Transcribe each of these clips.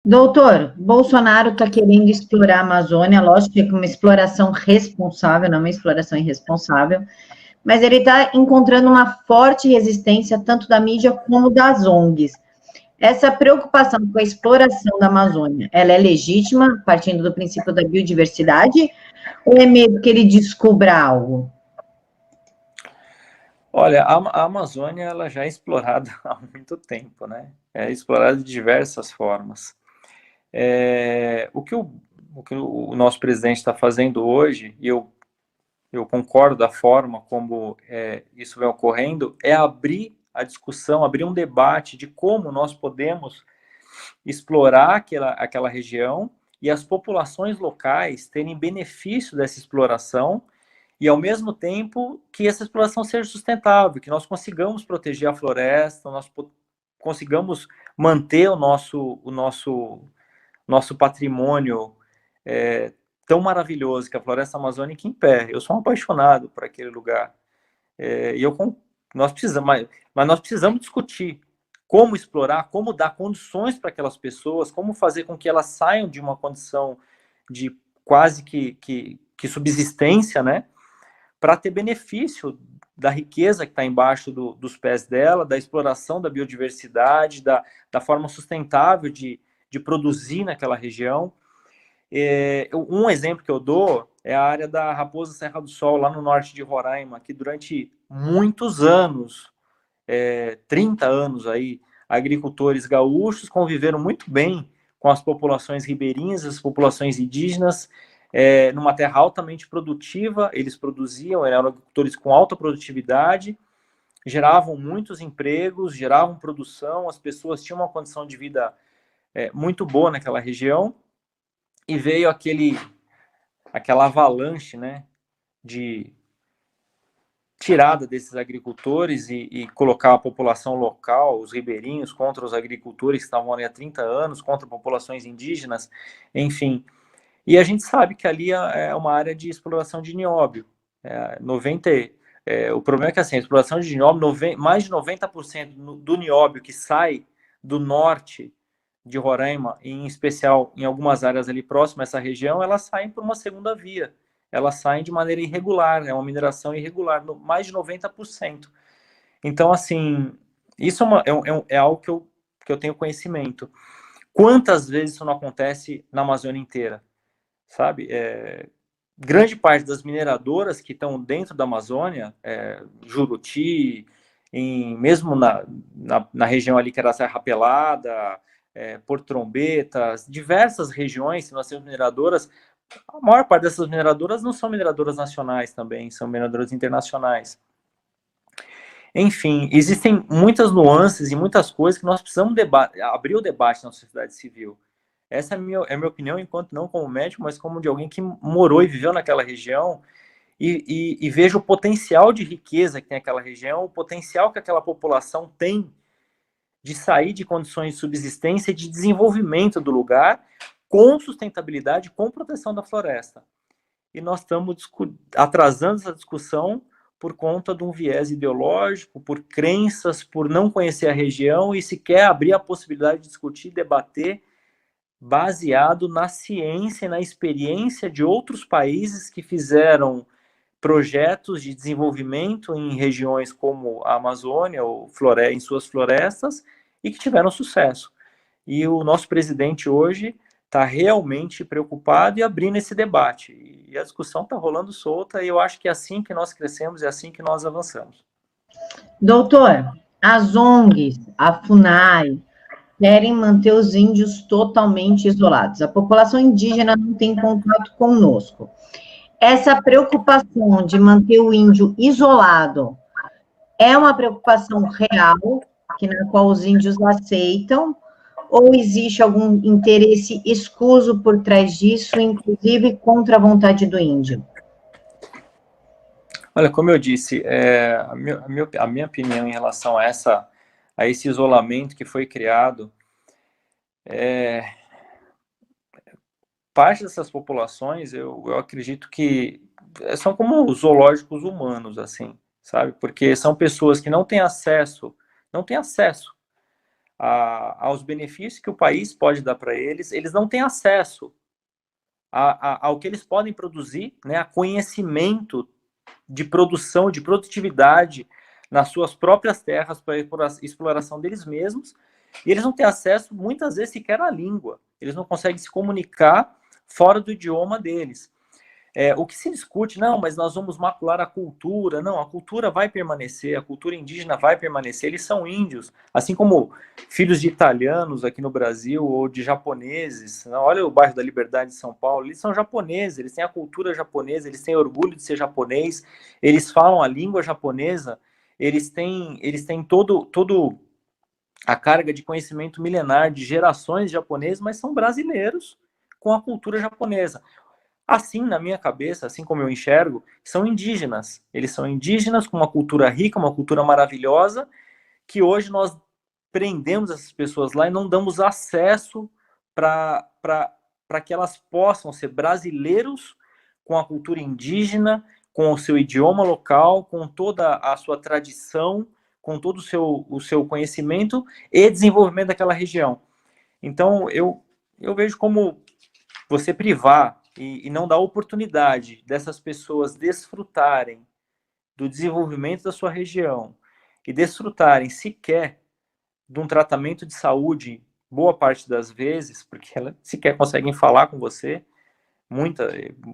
Doutor, Bolsonaro está querendo explorar a Amazônia, lógico que é uma exploração responsável, não uma exploração irresponsável, mas ele está encontrando uma forte resistência tanto da mídia como das ONGs. Essa preocupação com a exploração da Amazônia, ela é legítima, partindo do princípio da biodiversidade, ou é medo que ele descubra algo? Olha, a Amazônia ela já é explorada há muito tempo, né? É explorada de diversas formas. O que o nosso presidente está fazendo hoje, e eu concordo da forma como isso vem ocorrendo, é abrir a discussão, abrir um debate de como nós podemos explorar aquela região e as populações locais terem benefício dessa exploração e, ao mesmo tempo, que essa exploração seja sustentável, que nós consigamos proteger a floresta, nós consigamos manter o nosso patrimônio tão maravilhoso que é a floresta amazônica em pé. Eu sou um apaixonado por aquele lugar. E nós precisamos, mas nós precisamos discutir como explorar, como dar condições para aquelas pessoas, como fazer com que elas saiam de uma condição de quase que subsistência, né, para ter benefício da riqueza que está embaixo dos pés dela, da exploração da biodiversidade, da forma sustentável de produzir naquela região. Um exemplo que eu dou é a área da Raposa Serra do Sol, lá no norte de Roraima, que durante muitos anos, 30 anos aí, agricultores gaúchos conviveram muito bem com as populações ribeirinhas, as populações indígenas, numa terra altamente produtiva. Eles produziam, eram agricultores com alta produtividade, geravam muitos empregos, geravam produção, as pessoas tinham uma condição de vida muito boa naquela região, e veio aquela avalanche, né, de tirada desses agricultores e colocar a população local, os ribeirinhos, contra os agricultores que estavam ali há 30 anos, contra populações indígenas, enfim. E a gente sabe que ali é uma área de exploração de nióbio. O problema é que assim, a exploração de nióbio, mais de 90% do nióbio que sai do norte de Roraima, em especial em algumas áreas ali próximas a essa região, elas saem por uma segunda via. Elas saem de maneira irregular, é uma mineração irregular, mais de 90%. Então, assim, isso é algo que eu tenho conhecimento. Quantas vezes isso não acontece na Amazônia inteira? Sabe? Grande parte das mineradoras que estão dentro da Amazônia, Juruti, mesmo na região ali que era a Serra Pelada, Porto Trombetas, diversas regiões que nós temos mineradoras, a maior parte dessas mineradoras não são mineradoras nacionais também, são mineradoras internacionais. Enfim, existem muitas nuances e muitas coisas que nós precisamos abrir o debate na sociedade civil. Essa é a minha opinião, enquanto não como médico, mas como de alguém que morou e viveu naquela região e vejo o potencial de riqueza que tem aquela região, o potencial que aquela população tem de sair de condições de subsistência e de desenvolvimento do lugar com sustentabilidade, com proteção da floresta. E nós estamos atrasando essa discussão por conta de um viés ideológico, por crenças, por não conhecer a região e sequer abrir a possibilidade de discutir, debater, baseado na ciência e na experiência de outros países que fizeram projetos de desenvolvimento em regiões como a Amazônia ou em suas florestas e que tiveram sucesso. E o nosso presidente hoje está realmente preocupado e abrindo esse debate. E a discussão está rolando solta e eu acho que é assim que nós crescemos, é assim que nós avançamos. Doutor, as ONGs, a FUNAI, querem manter os índios totalmente isolados. A população indígena não tem contato conosco. Essa preocupação de manter o índio isolado é uma preocupação real, na qual os índios aceitam, ou existe algum interesse escuso por trás disso, inclusive contra a vontade do índio? Olha, como eu disse, a minha opinião em relação a esse isolamento que foi criado, parte dessas populações, eu acredito que são como os zoológicos humanos, assim, sabe? Porque são pessoas que não têm acesso aos benefícios que o país pode dar para eles, eles não têm acesso ao que eles podem produzir, né, a conhecimento de produção, de produtividade nas suas próprias terras para exploração deles mesmos, e eles não têm acesso, muitas vezes, sequer à língua. Eles não conseguem se comunicar fora do idioma deles. O que se discute, não, mas nós vamos macular a cultura. Não, a cultura vai permanecer, a cultura indígena vai permanecer. Eles são índios, assim como filhos de italianos aqui no Brasil ou de japoneses. Olha o bairro da Liberdade de São Paulo, eles são japoneses, eles têm a cultura japonesa, eles têm orgulho de ser japonês, eles falam a língua japonesa, eles têm todo a carga de conhecimento milenar de gerações japonesas, mas são brasileiros com a cultura japonesa. Assim, na minha cabeça, assim como eu enxergo, são indígenas. Eles são indígenas com uma cultura rica, uma cultura maravilhosa, que hoje nós prendemos essas pessoas lá e não damos acesso para que elas possam ser brasileiros com a cultura indígena, com o seu idioma local, com toda a sua tradição, com todo o seu conhecimento e desenvolvimento daquela região. Então, eu vejo como você privar e não dar oportunidade dessas pessoas desfrutarem do desenvolvimento da sua região e desfrutarem sequer de um tratamento de saúde, boa parte das vezes, porque elas sequer conseguem falar com você,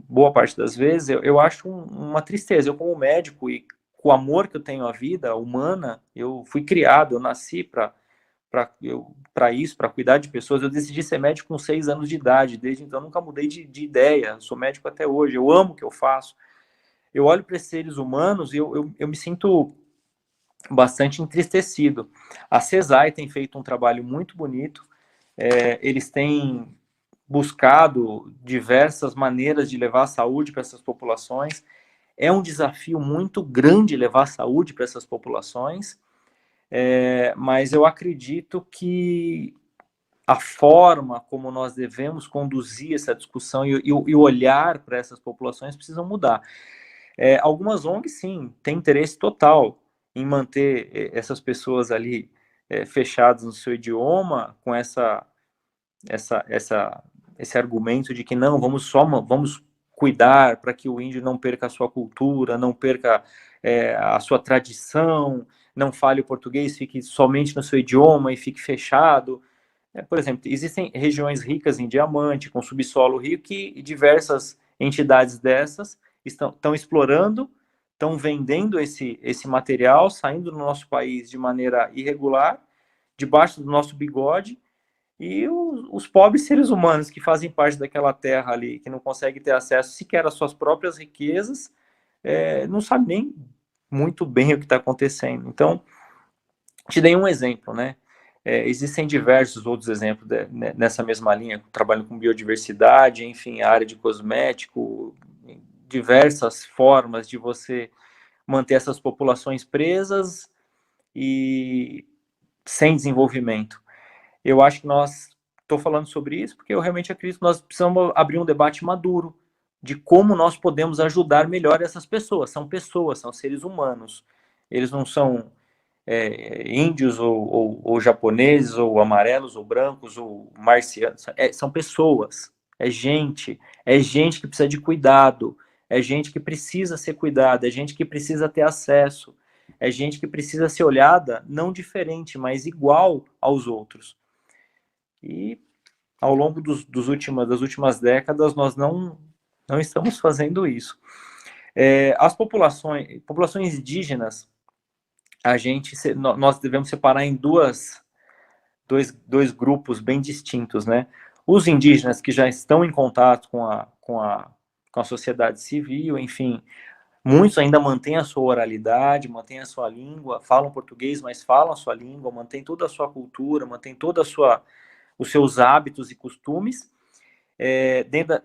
boa parte das vezes, eu acho uma tristeza. Eu, como médico e com o amor que eu tenho à vida humana, eu fui criado, eu nasci para isso, para cuidar de pessoas. Eu decidi ser médico com 6 anos de idade, desde então nunca mudei de ideia, sou médico até hoje, eu amo o que eu faço. Eu olho para esses seres humanos e eu me sinto bastante entristecido. A CESAI tem feito um trabalho muito bonito, eles têm buscado diversas maneiras de levar a saúde para essas populações. É um desafio muito grande levar saúde para essas populações, mas eu acredito que a forma como nós devemos conduzir essa discussão e o olhar para essas populações precisam mudar. Algumas ONGs, sim, têm interesse total em manter essas pessoas ali fechadas no seu idioma, com esse argumento de que não, vamos cuidar para que o índio não perca a sua cultura, não perca a sua tradição, não fale o português, fique somente no seu idioma e fique fechado. Por exemplo, existem regiões ricas em diamante, com subsolo rico, e diversas entidades dessas estão explorando, estão vendendo esse material, saindo do nosso país de maneira irregular, debaixo do nosso bigode, e os pobres seres humanos que fazem parte daquela terra ali, que não conseguem ter acesso sequer às suas próprias riquezas, não sabem nem muito bem o que está acontecendo. Então, te dei um exemplo, né? Existem diversos outros exemplos nessa mesma linha, trabalhando com biodiversidade, enfim, a área de cosmético, diversas formas de você manter essas populações presas e sem desenvolvimento. Eu acho que estou falando sobre isso porque eu realmente acredito que nós precisamos abrir um debate maduro de como nós podemos ajudar melhor essas pessoas. São seres humanos. Eles não são índios ou japoneses ou amarelos ou brancos ou marcianos. São pessoas. É gente que precisa de cuidado. É gente que precisa ser cuidada. É gente que precisa ter acesso. É gente que precisa ser olhada não diferente, mas igual aos outros. E ao longo das últimas décadas, nós não estamos fazendo isso. As populações indígenas, nós devemos separar em dois grupos bem distintos, né? Os indígenas que já estão em contato com a sociedade civil, enfim, muitos ainda mantêm a sua oralidade, mantêm a sua língua, falam português, mas falam a sua língua, mantêm toda a sua cultura, mantêm toda os seus hábitos e costumes,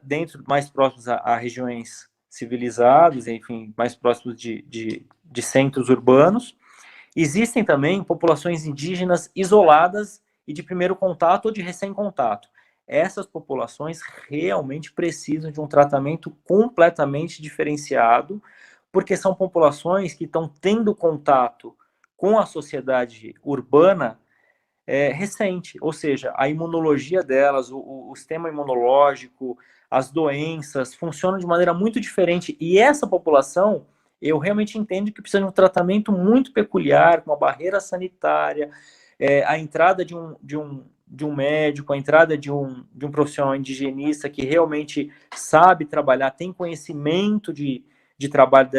dentro mais próximos a regiões civilizadas, enfim, mais próximos de centros urbanos. Existem também populações indígenas isoladas e de primeiro contato ou de recém-contato. Essas populações realmente precisam de um tratamento completamente diferenciado, porque são populações que estão tendo contato com a sociedade urbana recente, ou seja, a imunologia delas, o sistema imunológico, as doenças funcionam de maneira muito diferente, e essa população, eu realmente entendo que precisa de um tratamento muito peculiar, com uma barreira sanitária, a entrada de um médico, a entrada de um profissional indigenista que realmente sabe trabalhar, tem conhecimento de trabalho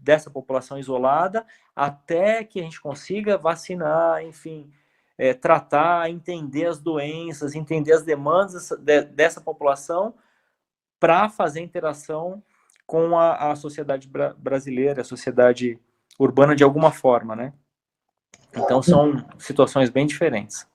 dessa população isolada, até que a gente consiga vacinar, enfim, tratar, entender as doenças, entender as demandas dessa população para fazer interação com a sociedade brasileira, a sociedade urbana de alguma forma, né? Então são situações bem diferentes.